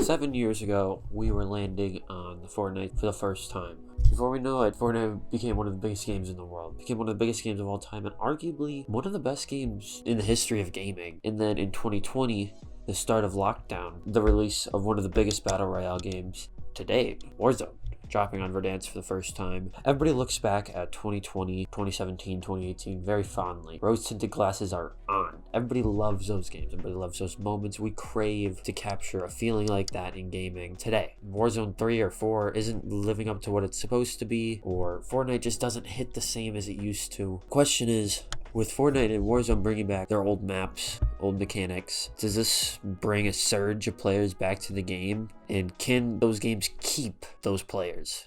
7 years ago, we were landing on Fortnite for the first time. Before we know it, Fortnite became one of the biggest games in the world, became one of the biggest games of all time, and arguably one of the best games in the history of gaming. And then in 2020, the start of lockdown, the release of one of the biggest battle royale games to date, Warzone, dropping on Verdansk for the first time. Everybody looks back at 2020, 2017, 2018 very fondly. Rose-tinted glasses are on. Everybody loves those games. Everybody loves those moments. We crave to capture a feeling like that in gaming today. Warzone 3 or 4 isn't living up to what it's supposed to be, or Fortnite just doesn't hit the same as it used to. Question is, with Fortnite and Warzone bringing back their old maps, old mechanics, does this bring a surge of players back to the game? And can those games keep those players?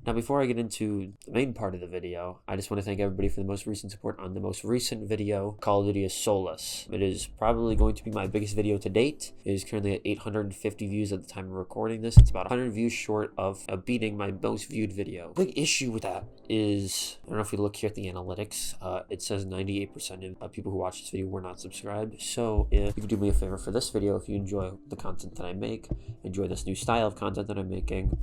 Now, before I get into the main part of the video, I just want to thank everybody for the most recent support on the most recent video, Call of Duty is Soulless. It is probably going to be my biggest video to date. It is currently at 850 views at the time of recording this. It's about 100 views short of beating my most viewed video. Big issue with that is, I don't know if you look here at the analytics, it says 98% of people who watch this video were not subscribed. So if you could do me a favor for this video, if you enjoy the content that I make, enjoy this new style of content that I'm making,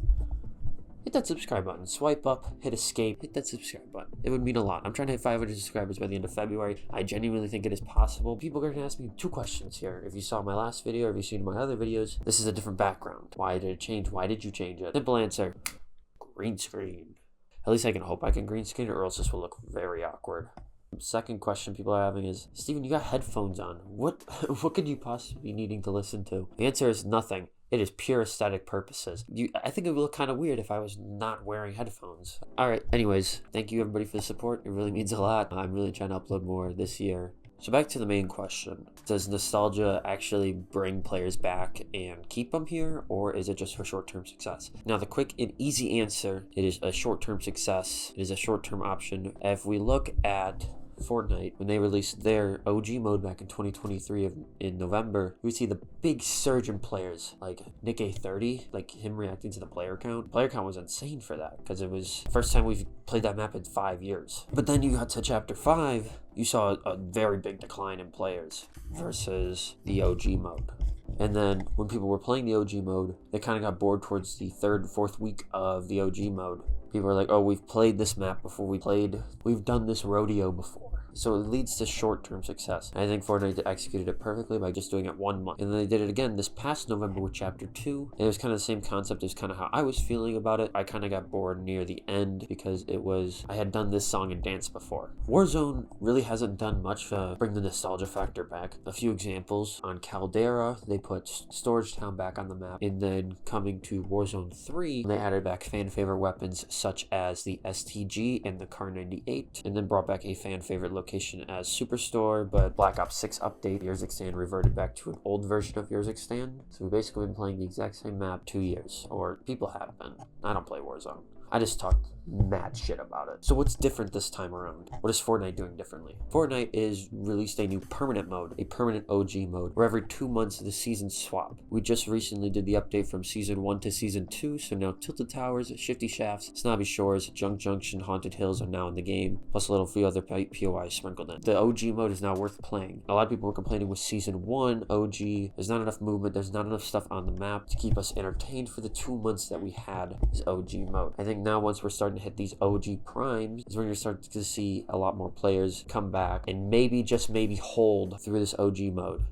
hit that subscribe button, swipe up, hit escape, hit that subscribe button. It would mean a lot. I'm trying to hit 500 subscribers by the end of February. I genuinely think it is possible. People are going to ask me two questions here. If you saw my last video, or if you've seen my other videos, this is a different background. Why did it change? Why did you change it? Simple answer, green screen. At least I can hope I can green screen it, or else this will look very awkward. Second question people are having is, Steven, you got headphones on. What could you possibly be needing to listen to? The answer is nothing. It is pure aesthetic purposes. I think it would look kind of weird if I was not wearing headphones. Alright, anyways, thank you everybody for the support. It really means a lot. I'm really trying to upload more this year. So back to the main question. Does nostalgia actually bring players back and keep them here, or is it just for short-term success? Now, the quick and easy answer, it is a short-term success. It is a short-term option. If we look at Fortnite, when they released their OG mode back in 2023 in November, we see the big surge in players, like Nick A30, like him reacting to the player count. Player count was insane for that, because it was the first time we've played that map in 5 years. But then you got to Chapter 5, you saw a very big decline in players versus the OG mode. And then when people were playing the OG mode, they kind of got bored towards the 3rd, 4th week of the OG mode. People are like, oh, we've played this map before, we've done this rodeo before. So it leads to short-term success. And I think Fortnite executed it perfectly by just doing it 1 month. And then they did it again this past November with Chapter 2. And it was kind of the same concept as kind of how I was feeling about it. I kind of got bored near the end because I had done this song and dance before. Warzone really hasn't done much to bring the nostalgia factor back. A few examples. On Caldera, they put Storage Town back on the map. And then coming to Warzone 3, they added back fan favorite weapons such as the STG and the Kar 98. And then brought back a fan favorite location as Superstore, but Black Ops 6 update, Urzikstan reverted back to an old version of Urzikstan. So we've basically been playing the exact same map 2 years, or people have been. I don't play Warzone. I just talk mad shit about it. So what's different this time around? What is Fortnite doing differently? Fortnite is released a new permanent mode, a permanent OG mode, where every 2 months the seasons swap. We just recently did the update from Season 1 to Season 2, so now Tilted Towers, Shifty Shafts, Snobby Shores, Junk Junction, Haunted Hills are now in the game, plus a little few other POIs sprinkled in. The OG mode is now worth playing. A lot of people were complaining with Season 1 OG, there's not enough movement, there's not enough stuff on the map to keep us entertained for the 2 months that we had this OG mode. I think now once we're starting to hit these OG primes is when you're starting to see a lot more players come back and maybe, just maybe, hold through this OG mode.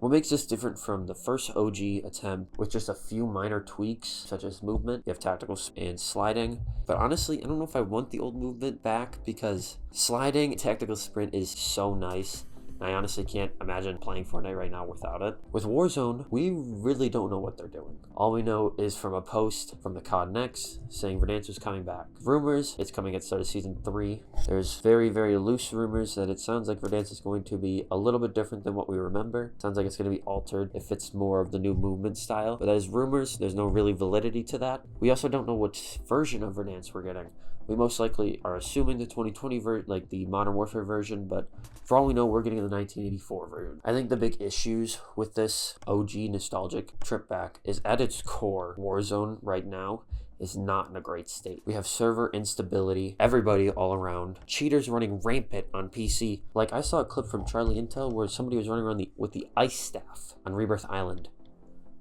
What makes this different from the first OG attempt with just a few minor tweaks such as movement, you have tactical and sliding, but honestly I don't know if I want the old movement back because sliding, tactical sprint is so nice. I honestly can't imagine playing Fortnite right now without it. With Warzone, we really don't know what they're doing. All we know is from a post from the COD Next saying Verdansk was coming back. Rumors, it's coming at the start of Season 3. There's very, very loose rumors that it sounds like Verdansk is going to be a little bit different than what we remember. Sounds like it's going to be altered if it's more of the new movement style. But that is rumors. There's no really validity to that. We also don't know which version of Verdansk we're getting. We most likely are assuming the 2020 version, like the Modern Warfare version, but for all we know, we're getting the 1984 version. I think the big issues with this OG nostalgic trip back is at its core, Warzone right now is not in a great state. We have server instability, everybody all around, cheaters running rampant on PC. Like I saw a clip from Charlie Intel where somebody was running around with the ice staff on Rebirth Island.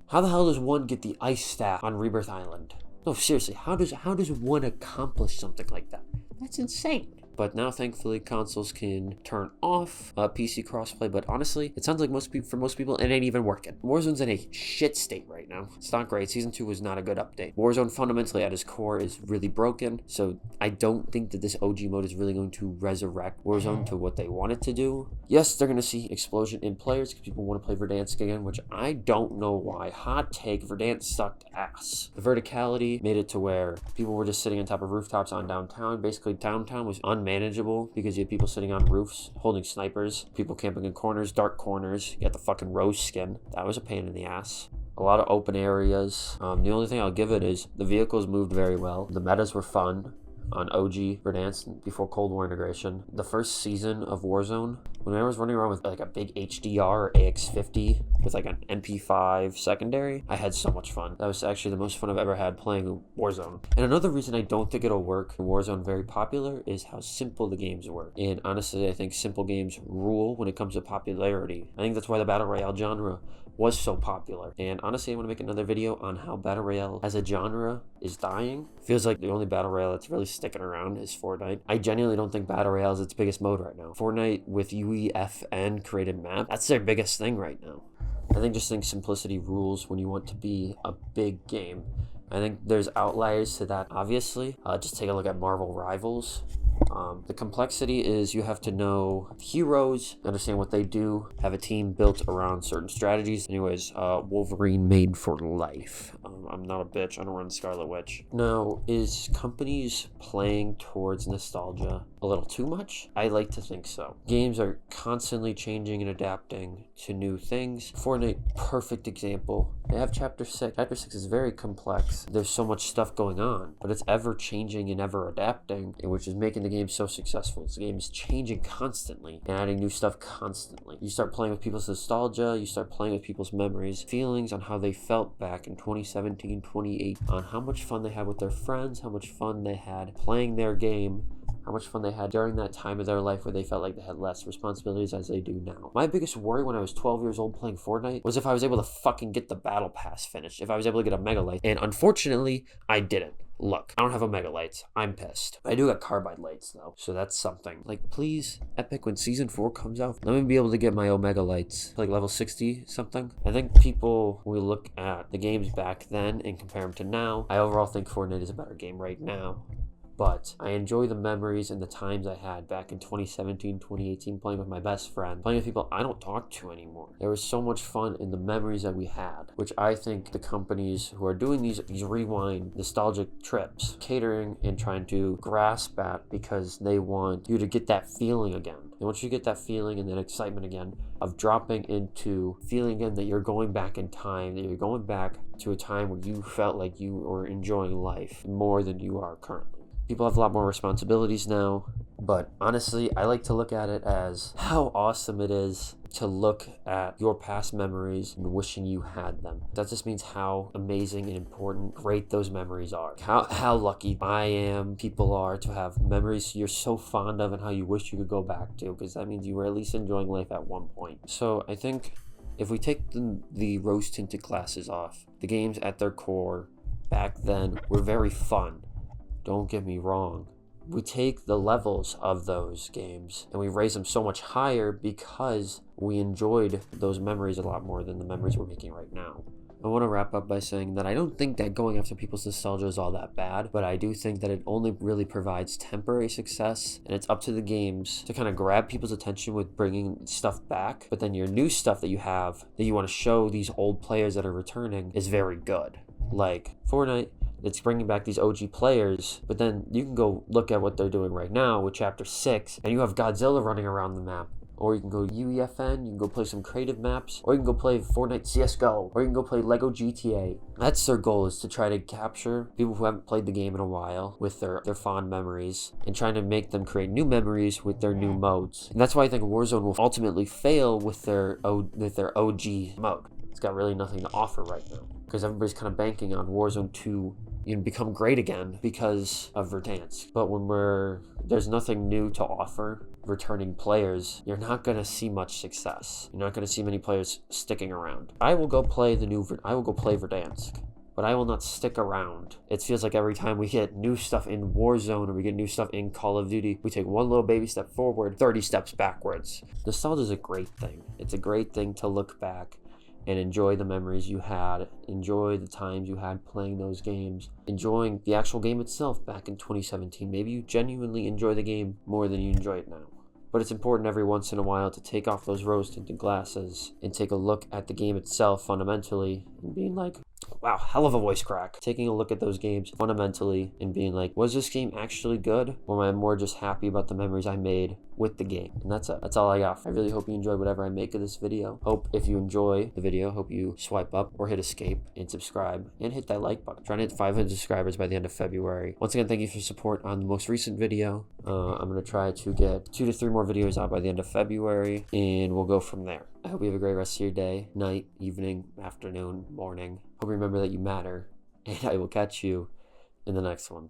How the hell does one get the ice staff on Rebirth Island? No, seriously, how does one accomplish something like that? That's insane. But now, thankfully, consoles can turn off PC crossplay. But honestly, it sounds like for most people, it ain't even working. Warzone's in a shit state right now. It's not great. Season 2 was not a good update. Warzone fundamentally at its core is really broken. So I don't think that this OG mode is really going to resurrect Warzone to what they want it to do. Yes, they're going to see explosion in players because people want to play Verdansk again, which I don't know why. Hot take, Verdansk sucked ass. The verticality made it to where people were just sitting on top of rooftops on downtown. Basically, downtown was unmanageable because you had people sitting on roofs holding snipers, people camping in corners, dark corners. You got the fucking rose skin. That was a pain in the ass. A lot of open areas. The only thing I'll give it is the vehicles moved very well. The metas were fun on OG Verdansk before Cold War integration. The first season of Warzone, when I was running around with like a big HDR or AX50 with like an MP5 secondary, I had so much fun. That was actually the most fun I've ever had playing Warzone. And another reason I don't think it'll work in Warzone very popular is how simple the games were. And honestly, I think simple games rule when it comes to popularity. I think that's why the Battle Royale genre was so popular. And honestly, I want to make another video on how Battle Royale as a genre is dying. Feels like the only Battle Royale that's really sticking around is Fortnite. I genuinely don't think Battle Royale is its biggest mode right now. Fortnite with UEFN created map, that's their biggest thing right now. I think simplicity rules when you want to be a big game. I think there's outliers to that, obviously. Just take a look at Marvel Rivals. The complexity is you have to know heroes, understand what they do, have a team built around certain strategies. Anyways, Wolverine made for life. I'm not a bitch. I don't run Scarlet Witch. Now, is companies playing towards nostalgia a little too much? I like to think so. Games are constantly changing and adapting to new things. Fortnite, perfect example. They have Chapter 6. Chapter 6 is very complex. There's so much stuff going on, but it's ever changing and ever adapting, which is making the game so successful. The game is changing constantly and adding new stuff constantly. You start playing with people's nostalgia, you start playing with people's memories, feelings on how they felt back in 2017, 2018, on how much fun they had with their friends, how much fun they had playing their game, how much fun they had during that time of their life where they felt like they had less responsibilities as they do now. My biggest worry when I was 12 years old playing Fortnite was if I was able to fucking get the battle pass finished, if I was able to get a Mega Light, and unfortunately, I didn't. Look, I don't have a Mega Lights. I'm pissed. I do got Carbide Lights, though, so that's something. Like, please, Epic, when Season 4 comes out, let me be able to get my Omega Lights, like level 60 something. I think people, when we look at the games back then and compare them to now, I overall think Fortnite is a better game right now. But I enjoy the memories and the times I had back in 2017, 2018, playing with my best friend, playing with people I don't talk to anymore. There was so much fun in the memories that we had, which I think the companies who are doing these rewind nostalgic trips, catering and trying to grasp at because they want you to get that feeling again. They want you to get that feeling and that excitement again of dropping into feeling again that you're going back in time, that you're going back to a time where you felt like you were enjoying life more than you are currently. People have a lot more responsibilities now, but honestly, I like to look at it as how awesome it is to look at your past memories and wishing you had them. That just means how amazing and important, great those memories are. How lucky I am, people are to have memories you're so fond of and how you wish you could go back to, because that means you were at least enjoying life at one point. So I think if we take the rose-tinted glasses off, the games at their core back then were very fun. Don't get me wrong. We take the levels of those games and we raise them so much higher because we enjoyed those memories a lot more than the memories we're making right now. I want to wrap up by saying that I don't think that going after people's nostalgia is all that bad, but I do think that it only really provides temporary success, and it's up to the games to kind of grab people's attention with bringing stuff back, but then your new stuff that you have that you want to show these old players that are returning is very good. Like Fortnite, it's bringing back these OG players, but then you can go look at what they're doing right now with Chapter 6, and you have Godzilla running around the map. Or you can go UEFN, you can go play some creative maps, or you can go play Fortnite CSGO, or you can go play Lego GTA. That's their goal, is to try to capture people who haven't played the game in a while with their fond memories, and trying to make them create new memories with their new modes. And that's why I think Warzone will ultimately fail with their OG mode. It's got really nothing to offer right now, because everybody's kind of banking on Warzone 2 become great again because of Verdansk. But when there's nothing new to offer returning players, you're not going to see much success. You're not going to see many players sticking around. I will go play Verdansk, but I will not stick around. It feels like every time we get new stuff in Warzone or we get new stuff in Call of Duty, we take one little baby step forward, 30 steps backwards. Nostalgia is a great thing. It's a great thing to look back and enjoy the memories you had, enjoy the times you had playing those games, enjoying the actual game itself back in 2017. Maybe you genuinely enjoy the game more than you enjoy it now. But it's important every once in a while to take off those rose-tinted glasses and take a look at the game itself fundamentally and being like, wow, hell of a voice crack. Taking a look at those games fundamentally and being like, was this game actually good? Or am I more just happy about the memories I made with the game? And that's it. That's all I got. I really hope you enjoyed whatever I make of this video. Hope if you enjoy the video, hope you swipe up or hit escape and subscribe and hit that like button. Trying to hit 500 subscribers by the end of February. Once again, thank you for your support on the most recent video. I'm going to try to get 2 to 3 more videos out by the end of February, and we'll go from there. I hope you have a great rest of your day, night, evening, afternoon, morning. Hope you remember that you matter, and I will catch you in the next one.